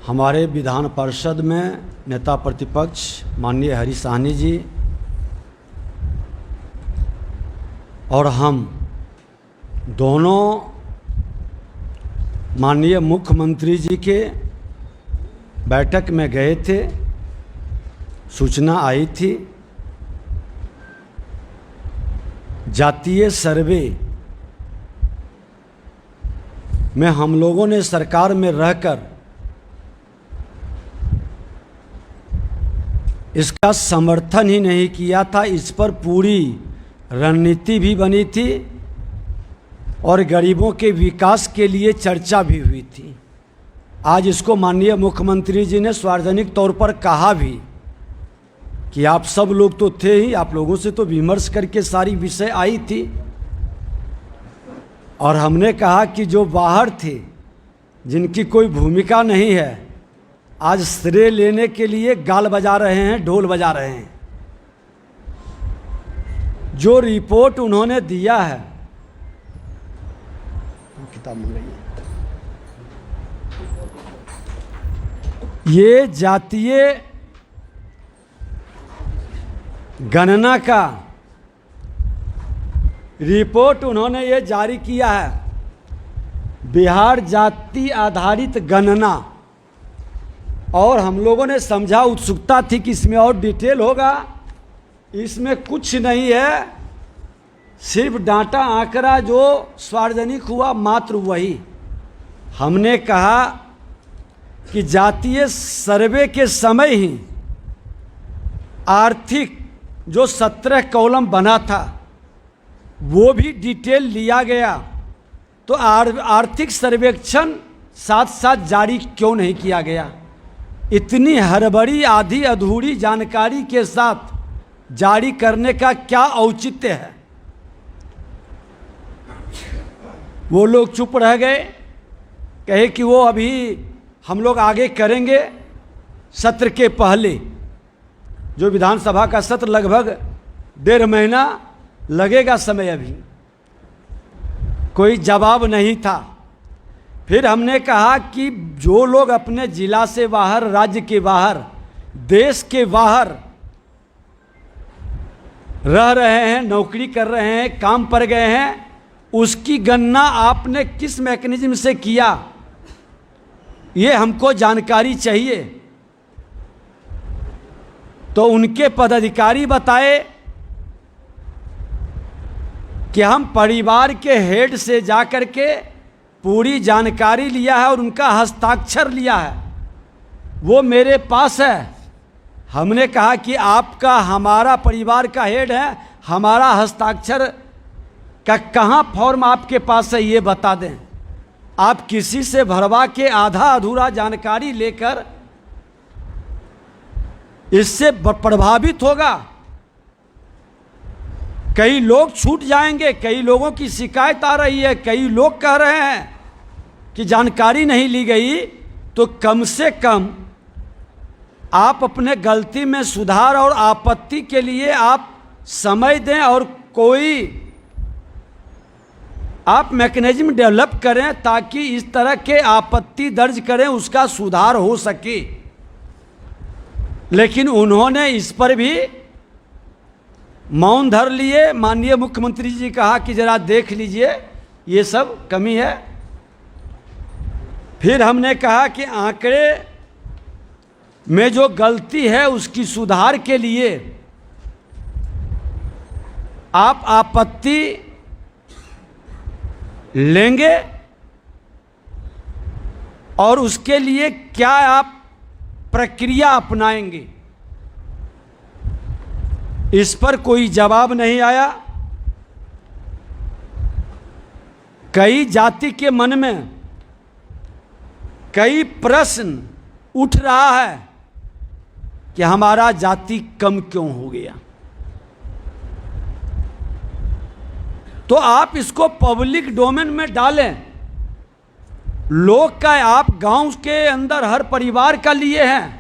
हमारे विधान परिषद में नेता प्रतिपक्ष माननीय हरीश साहनी जी और हम दोनों माननीय मुख्यमंत्री जी के बैठक में गए थे। सूचना आई थी जातीय सर्वे में हम लोगों ने सरकार में रहकर इसका समर्थन ही नहीं किया था। इस पर पूरी रणनीति भी बनी थी और गरीबों के विकास के लिए चर्चा भी हुई थी। आज इसको माननीय मुख्यमंत्री जी ने सार्वजनिक तौर पर कहा भी कि आप सब लोग तो थे ही, आप लोगों से तो विमर्श करके सारी विषय आई थी। और हमने कहा कि जो बाहर थे, जिनकी कोई भूमिका नहीं है, आज श्रेय लेने के लिए गाल बजा रहे हैं, ढोल बजा रहे हैं। जो रिपोर्ट उन्होंने दिया है, किताब मिल रही है, ये जातीय गणना का रिपोर्ट उन्होंने ये जारी किया है। बिहार जाति आधारित गणना। और हम लोगों ने समझा, उत्सुकता थी कि इसमें और डिटेल होगा। इसमें कुछ नहीं है, सिर्फ डाटा आंकड़ा जो सार्वजनिक हुआ मात्र वही। हमने कहा कि जातीय सर्वे के समय ही आर्थिक जो 17 कॉलम बना था वो भी डिटेल लिया गया। तो आर्थिक सर्वेक्षण साथ साथ जारी क्यों नहीं किया गया? इतनी हड़बड़ी आधी अधूरी जानकारी के साथ जारी करने का क्या औचित्य है? वो लोग चुप रह गए, कहे कि वो अभी हम लोग आगे करेंगे सत्र के पहले। जो विधानसभा का सत्र लगभग 1.5 महीना लगेगा समय, अभी कोई जवाब नहीं था। फिर हमने कहा कि जो लोग अपने जिला से बाहर, राज्य के बाहर, देश के बाहर रह रहे हैं, नौकरी कर रहे हैं, काम पर गए हैं, उसकी गणना आपने किस मैकेनिज्म से किया, ये हमको जानकारी चाहिए। तो उनके पदाधिकारी बताए कि हम परिवार के हेड से जाकर के पूरी जानकारी लिया है और उनका हस्ताक्षर लिया है, वो मेरे पास है। हमने कहा कि आपका, हमारा परिवार का हेड है, हमारा हस्ताक्षर का कहाँ फॉर्म आपके पास है, ये बता दें। आप किसी से भरवा के आधा अधूरा जानकारी लेकर इससे प्रभावित होगा, कई लोग छूट जाएंगे। कई लोगों की शिकायत आ रही है, कई लोग कह रहे हैं कि जानकारी नहीं ली गई। तो कम से कम आप अपने गलती में सुधार और आपत्ति के लिए आप समय दें और कोई आप मैकेनिज्म डेवलप करें ताकि इस तरह के आपत्ति दर्ज करें, उसका सुधार हो सके। लेकिन उन्होंने इस पर भी मौन धर लिए। माननीय मुख्यमंत्री जी कहा कि जरा देख लीजिए, ये सब कमी है। फिर हमने कहा कि आंकड़े में जो गलती है उसकी सुधार के लिए आप आपत्ति लेंगे और उसके लिए क्या आप प्रक्रिया अपनाएंगे। इस पर कोई जवाब नहीं आया। कई जाति के मन में कई प्रश्न उठ रहा है कि हमारा जाति कम क्यों हो गया। तो आप इसको पब्लिक डोमेन में डालें। लोग का, आप गांव के अंदर हर परिवार का लिए हैं,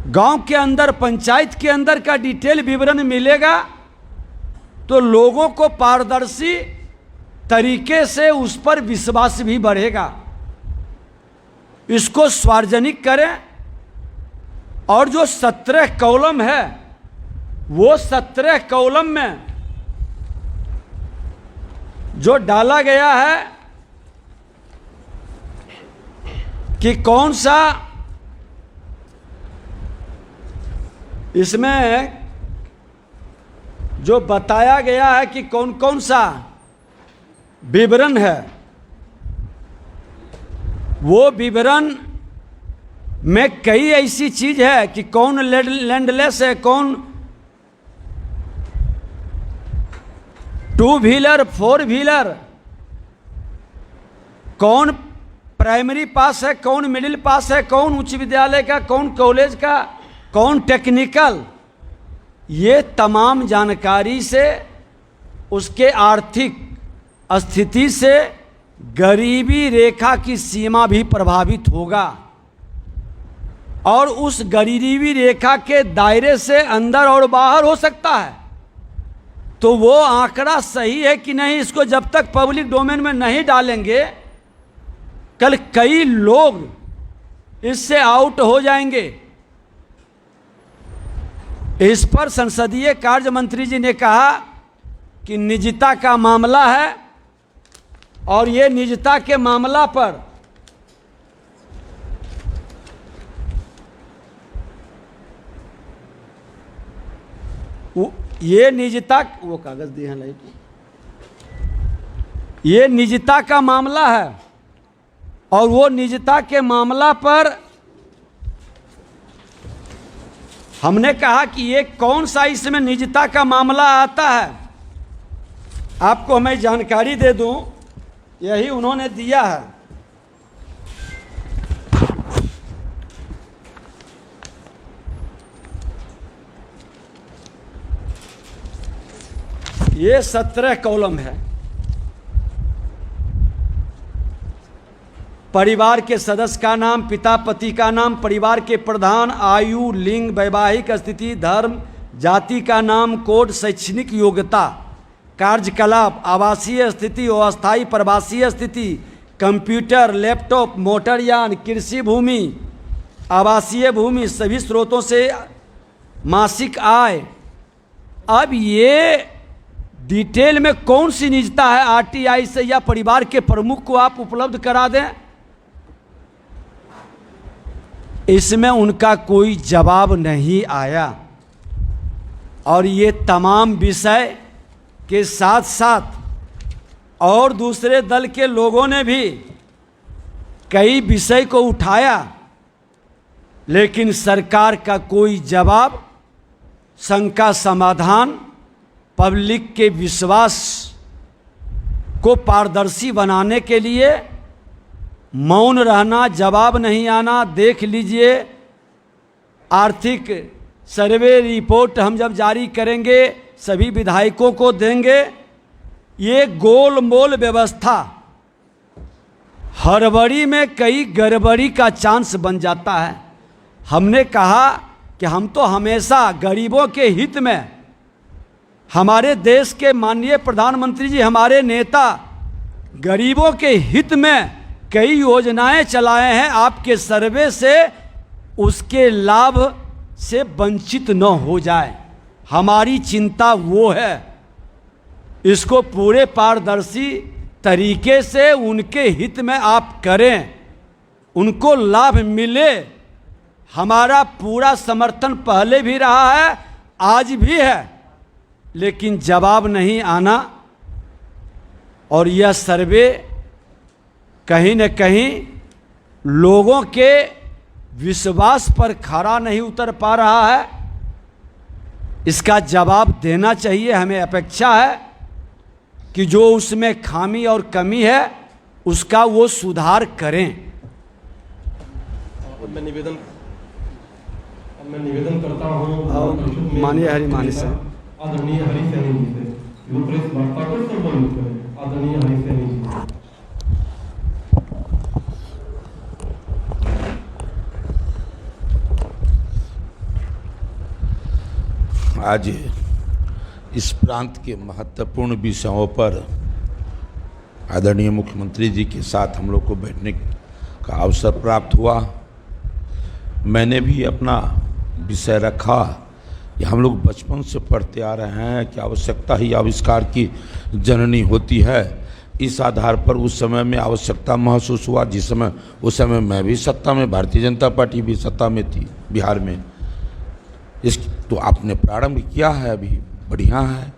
गांव के अंदर, पंचायत के अंदर का डिटेल विवरण मिलेगा तो लोगों को पारदर्शी तरीके से उस पर विश्वास भी बढ़ेगा। इसको सार्वजनिक करें और जो 17 कॉलम है वो 17 कॉलम में जो डाला गया है कि कौन सा इसमें जो बताया गया है कि कौन कौन सा विवरण है, वो विवरण में कई ऐसी चीज है कि कौन लैंडलेस है, कौन 2 व्हीलर 4 व्हीलर, कौन प्राइमरी पास है, कौन मिडिल पास है, कौन उच्च विद्यालय का, कौन कॉलेज का, कौन टेक्निकल। ये तमाम जानकारी से उसके आर्थिक स्थिति से गरीबी रेखा की सीमा भी प्रभावित होगा और उस गरीबी रेखा के दायरे से अंदर और बाहर हो सकता है। तो वो आंकड़ा सही है कि नहीं, इसको जब तक पब्लिक डोमेन में नहीं डालेंगे, कल कई लोग इससे आउट हो जाएंगे। इस पर संसदीय कार्य मंत्री जी ने कहा कि निजता का मामला है और ये निजता के मामला पर ये निजता, वो कागज दिए हैं लाइट, ये निजता का मामला है और वो निजता के मामला पर हमने कहा कि ये कौन सा इसमें निजता का मामला आता है। आपको मैं जानकारी दे दूं, यही उन्होंने दिया है। ये 17 कॉलम है। परिवार के सदस्य का नाम, पिता पति का नाम, परिवार के प्रधान, आयु, लिंग, वैवाहिक स्थिति, धर्म, जाति का नाम, कोड, शैक्षणिक योग्यता, कार्यकलाप, आवासीय स्थिति, अस्थायी प्रवासीय स्थिति, कंप्यूटर, लैपटॉप, मोटरयान, कृषि भूमि, आवासीय भूमि, सभी स्रोतों से मासिक आय। अब ये डिटेल में कौन सी निजता है, आरटीआई से या परिवार के प्रमुख को आप उपलब्ध करा दें, इसमें उनका कोई जवाब नहीं आया। और ये तमाम विषय के साथ साथ और दूसरे दल के लोगों ने भी कई विषय को उठाया, लेकिन सरकार का कोई जवाब, शंका समाधान, पब्लिक के विश्वास को पारदर्शी बनाने के लिए मौन रहना, जवाब नहीं आना। देख लीजिए, आर्थिक सर्वे रिपोर्ट हम जब जारी करेंगे सभी विधायकों को देंगे। ये गोलमोल व्यवस्था, हड़बड़ी में कई गड़बड़ी का चांस बन जाता है। हमने कहा कि हम तो हमेशा गरीबों के हित में, हमारे देश के माननीय प्रधानमंत्री जी, हमारे नेता गरीबों के हित में कई योजनाएं चलाए हैं। आपके सर्वे से उसके लाभ से वंचित न हो जाए, हमारी चिंता वो है। इसको पूरे पारदर्शी तरीके से उनके हित में आप करें, उनको लाभ मिले। हमारा पूरा समर्थन पहले भी रहा है, आज भी है, लेकिन जवाब नहीं आना और यह सर्वे कहीं न कहीं लोगों के विश्वास पर खरा नहीं उतर पा रहा है। इसका जवाब देना चाहिए। हमें अपेक्षा है कि जो उसमें खामी और कमी है उसका वो सुधार करें। मैं निवेदन करता हूँ माननीय हरिमानी से, आदरणीय हरि सैनी जी से, वो प्रेस वार्ता को संबोधित करें। आदरणीय हरि सैनी जी। आज इस प्रांत के महत्वपूर्ण विषयों पर आदरणीय मुख्यमंत्री जी के साथ हम लोग को बैठने का अवसर प्राप्त हुआ। मैंने भी अपना विषय रखा कि हम लोग बचपन से पढ़ते आ रहे हैं कि आवश्यकता ही आविष्कार की जननी होती है। इस आधार पर उस समय में आवश्यकता महसूस हुआ, जिस समय उस समय मैं भी सत्ता में, भारतीय जनता पार्टी भी सत्ता में थी बिहार में। इस तो आपने प्रारंभ किया है, अभी बढ़िया है,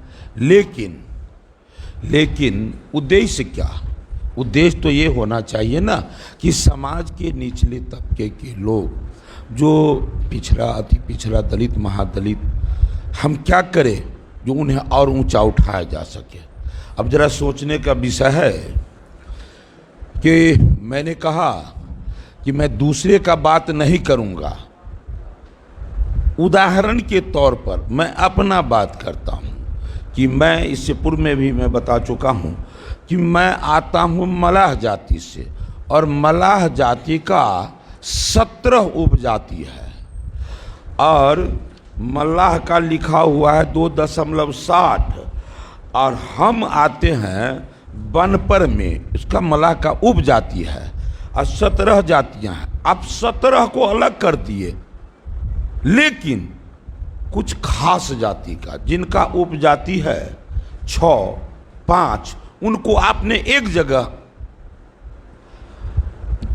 लेकिन उद्देश्य क्या? उद्देश्य तो ये होना चाहिए ना कि समाज के निचले तबके के लोग, जो पिछड़ा, अति पिछड़ा, दलित, महादलित, हम क्या करें जो उन्हें और ऊंचा उठाया जा सके। अब जरा सोचने का विषय है कि मैंने कहा कि मैं दूसरे का बात नहीं करूंगा, उदाहरण के तौर पर मैं अपना बात करता हूं कि मैं इससे पूर्व में भी मैं बता चुका हूं कि मैं आता हूं मलाह जाति से, और मलाह जाति का 17 उपजाति है, और मल्लाह का लिखा हुआ है 2.60, और हम आते हैं बनपर में, इसका मल्लाह का उपजाति है, और 17 जातियां हैं। अब 17 को अलग कर दिए, लेकिन कुछ खास जाति का, जिनका उपजाति है 6, 5, उनको आपने एक जगह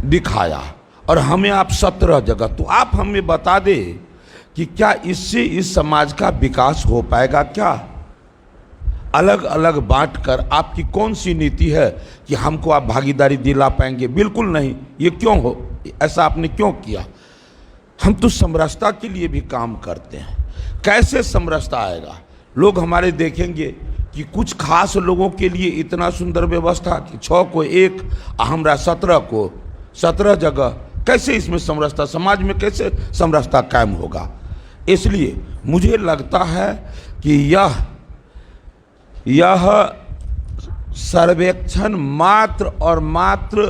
दिखाया और हमें आप 17 जगह। तो आप हमें बता दे कि क्या इससे इस समाज का विकास हो पाएगा? क्या अलग अलग बांट कर आपकी कौन सी नीति है कि हमको आप भागीदारी दिला पाएंगे? बिल्कुल नहीं। ये क्यों हो, ऐसा आपने क्यों किया? हम तो समरसता के लिए भी काम करते हैं। कैसे समरसता आएगा? लोग हमारे देखेंगे कि कुछ खास लोगों के लिए इतना सुंदर व्यवस्था कि 6 को 1, हमरा 17 को 17 जगह, कैसे इसमें समरसता, समाज में कैसे समरसता कायम होगा? इसलिए मुझे लगता है कि यह सर्वेक्षण मात्र और मात्र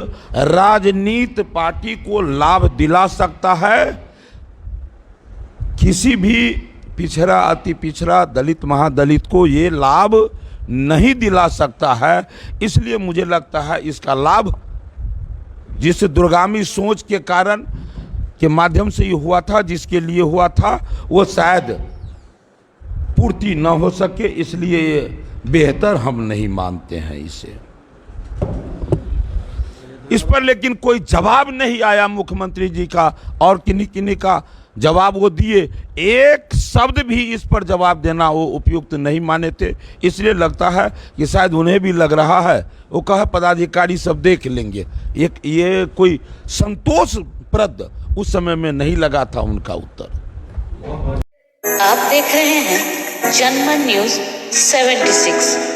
राजनीति पार्टी को लाभ दिला सकता है, किसी भी पिछड़ा, अति पिछड़ा, दलित, महादलित को ये लाभ नहीं दिला सकता है। इसलिए मुझे लगता है इसका लाभ जिस दूरगामी सोच के कारण के माध्यम से ये हुआ था, जिसके लिए हुआ था, वो शायद पूर्ति न हो सके, इसलिए ये बेहतर हम नहीं मानते हैं इसे। इस पर लेकिन कोई जवाब नहीं आया मुख्यमंत्री जी का, और किन्हीं का जवाब वो दिए, एक शब्द भी इस पर जवाब देना वो उपयुक्त नहीं माने थे। इसलिए लगता है कि शायद उन्हें भी लग रहा है, वो कहा पदाधिकारी सब देख लेंगे। ये कोई संतोषप्रद उस समय में नहीं लगा था उनका उत्तर। आप देख रहे हैं जनमन न्यूज़ 76।